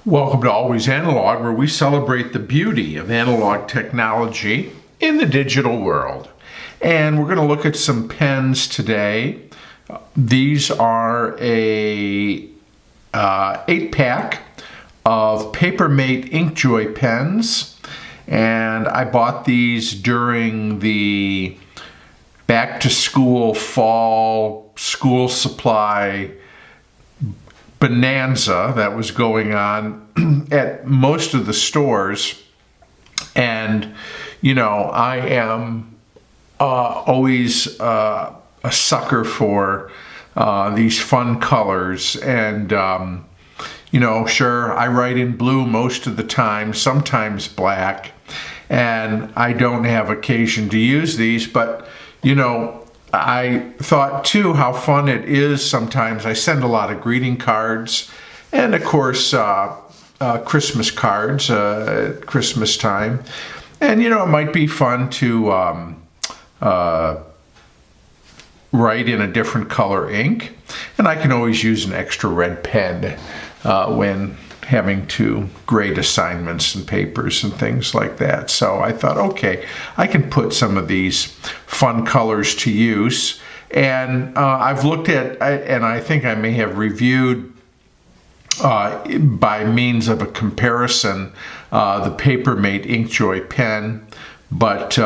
Welcome to Always Analog, where we celebrate the beauty of analog technology in the digital world. And we're going to look at some pens today. These are a 8-pack of Papermate InkJoy pens, and I bought these during the back-to-school fall school supply bonanza that was going on at most of the stores. And you know, I am always a sucker for these fun colors, and you know, sure, I write in blue most of the time, sometimes black, and I don't have occasion to use these, but you know, I thought too how fun it is. Sometimes I send a lot of greeting cards and of course Christmas cards at Christmas time, and you know, it might be fun to write in a different color ink, and I can always use an extra red pen when having to grade assignments and papers and things like that. So I thought, okay, I can put some of these fun colors to use. And I've looked at, and I think I may have reviewed by means of a comparison the Papermate InkJoy pen, but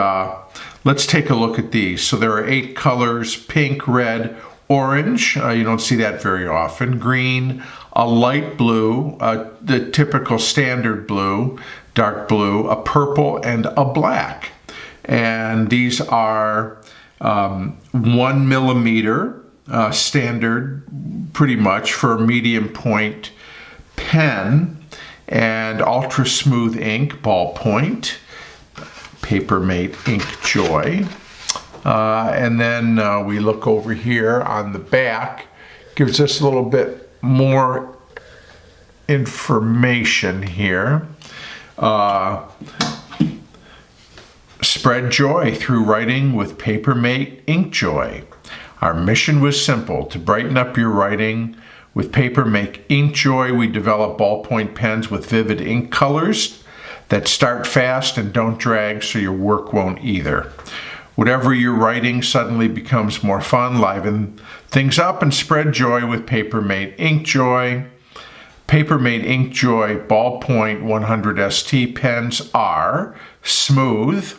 let's take a look at these. So there are 8 colors: pink, red, orange, you don't see that very often, green, a light blue, the typical standard blue, dark blue, a purple, and a black. And these are 1mm standard, pretty much, for a medium point pen, and ultra smooth ink, Ballpoint, Papermate InkJoy. And then we look over here on the back, gives us a little bit more information here. Spread joy through writing with Papermate InkJoy. Our mission was simple: to brighten up your writing. With Papermate InkJoy, we develop ballpoint pens with vivid ink colors that start fast and don't drag, so your work won't either. Whatever you're writing suddenly becomes more fun. Liven things up and spread joy with Papermate InkJoy. Papermate InkJoy Ballpoint 100 ST pens are smooth.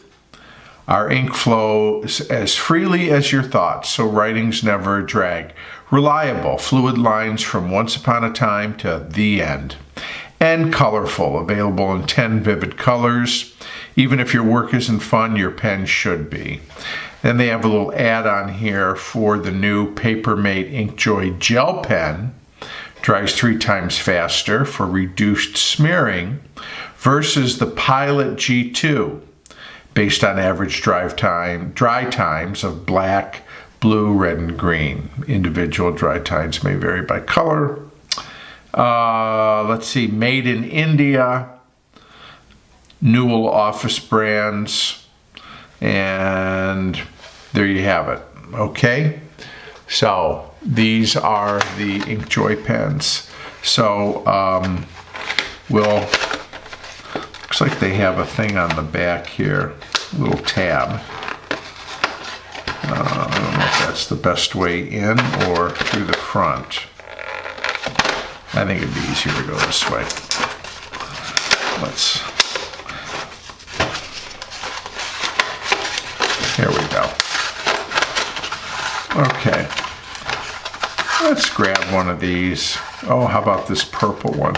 Our ink flows as freely as your thoughts, so writing's never a drag. Reliable, fluid lines from once upon a time to the end. And colorful, available in 10 vivid colors. Even if your work isn't fun, your pen should be. Then they have a little add-on here for the new Papermate InkJoy gel pen. Dries 3 times faster for reduced smearing versus the Pilot G2, based on average dry times of black, blue, red, and green. Individual dry times may vary by color. Let's see, made in India, Newell office brands, and there you have it. Okay, so these are the InkJoy pens. So looks like they have a thing on the back here, a little tab. I don't know if that's the best way in or through the front. I think it'd be easier to go this way. Here we go. Okay. Let's grab one of these. Oh, how about this purple one?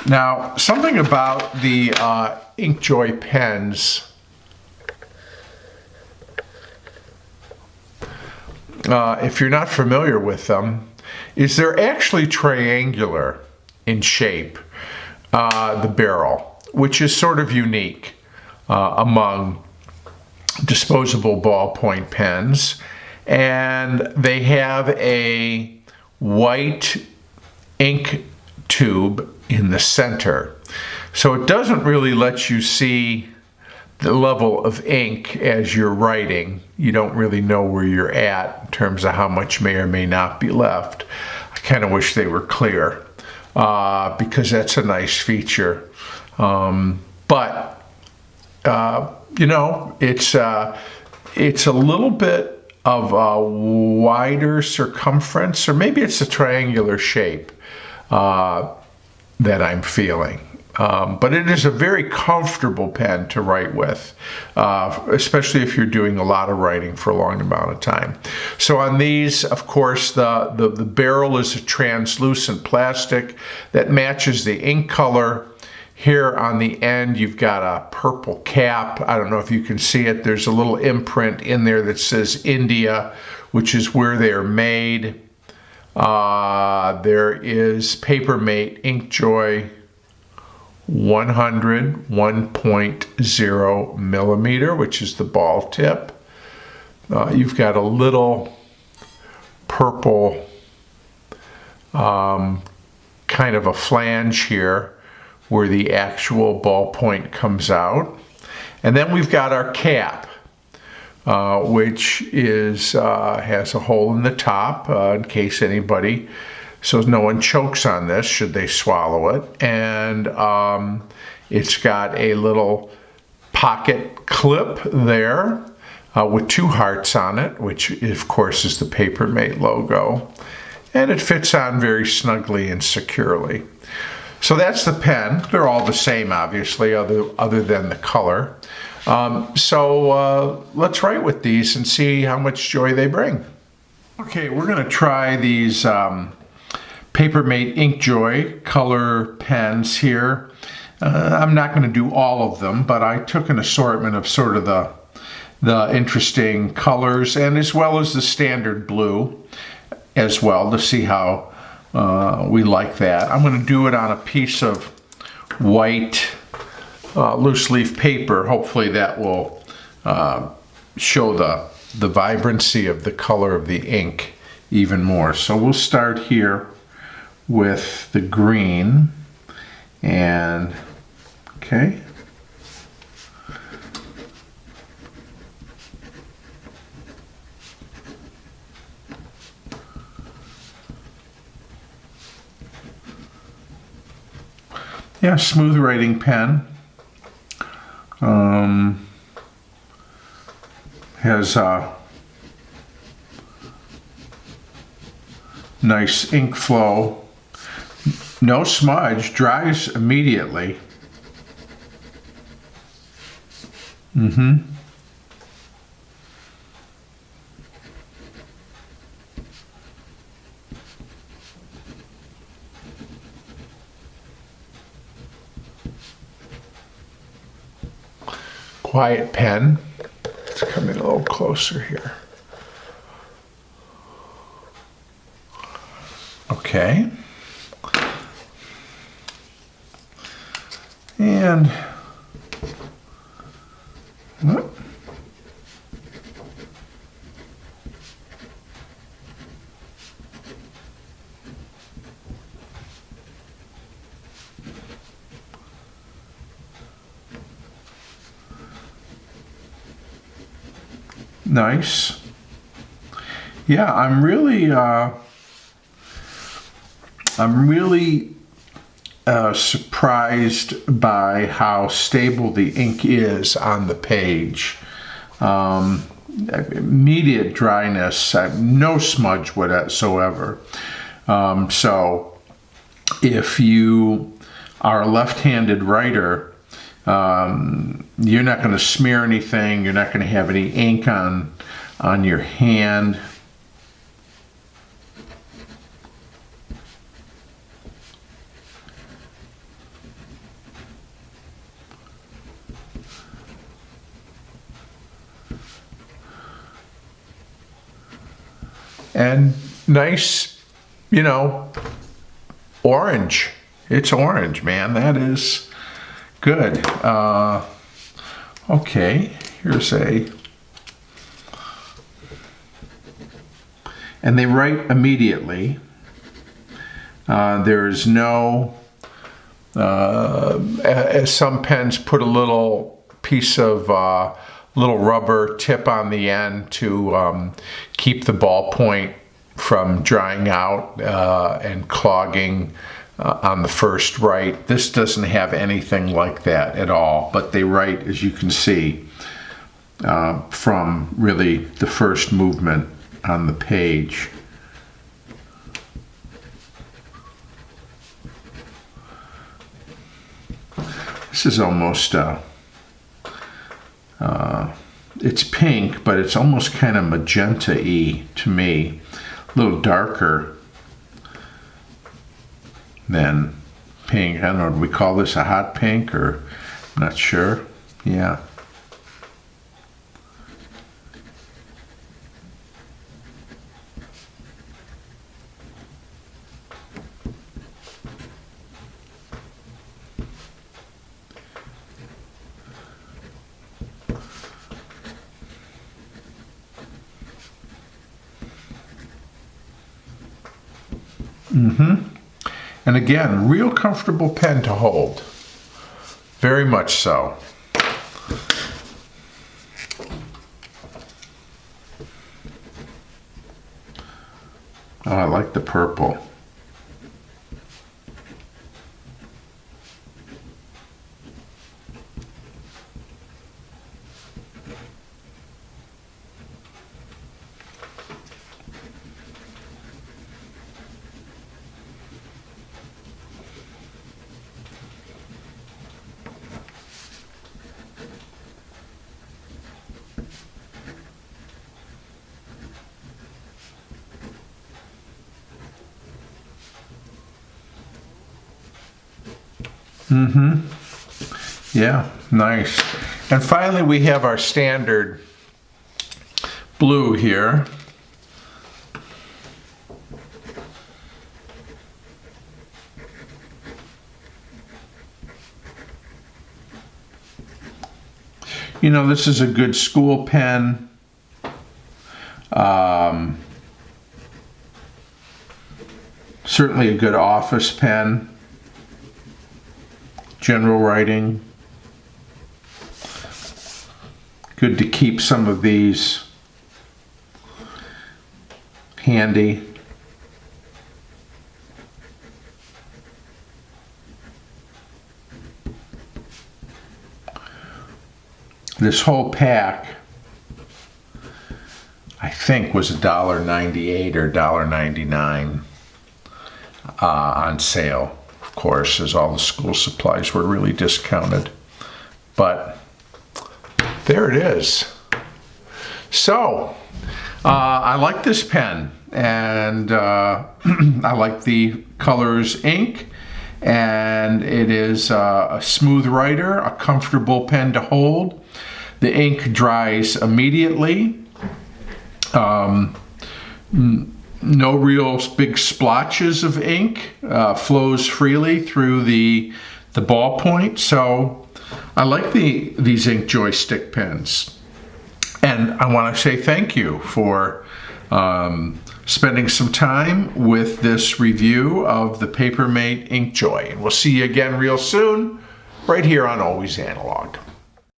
Now, something about the InkJoy pens, if you're not familiar with them, is they're actually triangular in shape, the barrel, which is sort of unique among disposable ballpoint pens. And they have a white ink tube in the center, so it doesn't really let you see the level of ink as you're writing. You don't really know where you're at in terms of how much may or may not be left. I kind of wish they were clear because that's a nice feature. But you know, it's a little bit of a wider circumference, or maybe it's a triangular shape that I'm feeling. But it is a very comfortable pen to write with, especially if you're doing a lot of writing for a long amount of time. So on these, of course, the barrel is a translucent plastic that matches the ink color. Here on the end, you've got a purple cap. I don't know if you can see it. There's a little imprint in there that says India, which is where they are made. There is Papermate InkJoy 1.0 millimeter, which is the ball tip. You've got a little purple kind of a flange here where the actual ballpoint comes out. And then we've got our cap, which is has a hole in the top in case anybody, so no one chokes on this should they swallow it. And it's got a little pocket clip there with 2 hearts on it, which of course is the Papermate logo. And it fits on very snugly and securely. So that's the pen. They're all the same, obviously, other than the color. So let's write with these and see how much joy they bring. Okay, we're going to try these Papermate InkJoy color pens here. I'm not going to do all of them, but I took an assortment of sort of the interesting colors, and as well as the standard blue as well, to see how we like that. I'm going to do it on a piece of white loose leaf paper. Hopefully that will show the vibrancy of the color of the ink even more. So we'll start here with the green, and okay. Yeah, smooth writing pen. Has a nice ink flow. No smudge, dries immediately. Quiet pen. Let's come in a little closer here. Okay. And whoop. Nice. Yeah, I'm really surprised by how stable the ink is on the page. Immediate dryness, no smudge whatsoever. So if you are a left-handed writer, you're not going to smear anything. You're not going to have any ink on your hand. And nice, you know, orange. It's orange, man. That is good. Okay, here's and they write immediately. There's no, as some pens put a little piece of little rubber tip on the end to keep the ballpoint from drying out and clogging on the first write. This doesn't have anything like that at all, but they write, as you can see, from really the first movement on the page. This is almost, it's pink, but it's almost kind of magenta-y to me. A little darker than pink. I don't know, do we call this a hot pink, or I'm not sure. Yeah. And again, real comfortable pen to hold. Very much so. Oh, I like the purple. Yeah, nice. And finally, we have our standard blue here. You know, this is a good school pen. Certainly a good office pen. General writing. Good to keep some of these handy. This whole pack, I think, was $1.98 or $1.99 on sale. Of course, as all the school supplies were really discounted. But there it is. So, I like this pen, and I like the colors ink, and it is a smooth writer, a comfortable pen to hold. The ink dries immediately. No real big splotches of ink, flows freely through the ballpoint. So I like these InkJoy stick pens. And I want to say thank you for spending some time with this review of the Papermate InkJoy. And we'll see you again real soon, right here on Always Analog.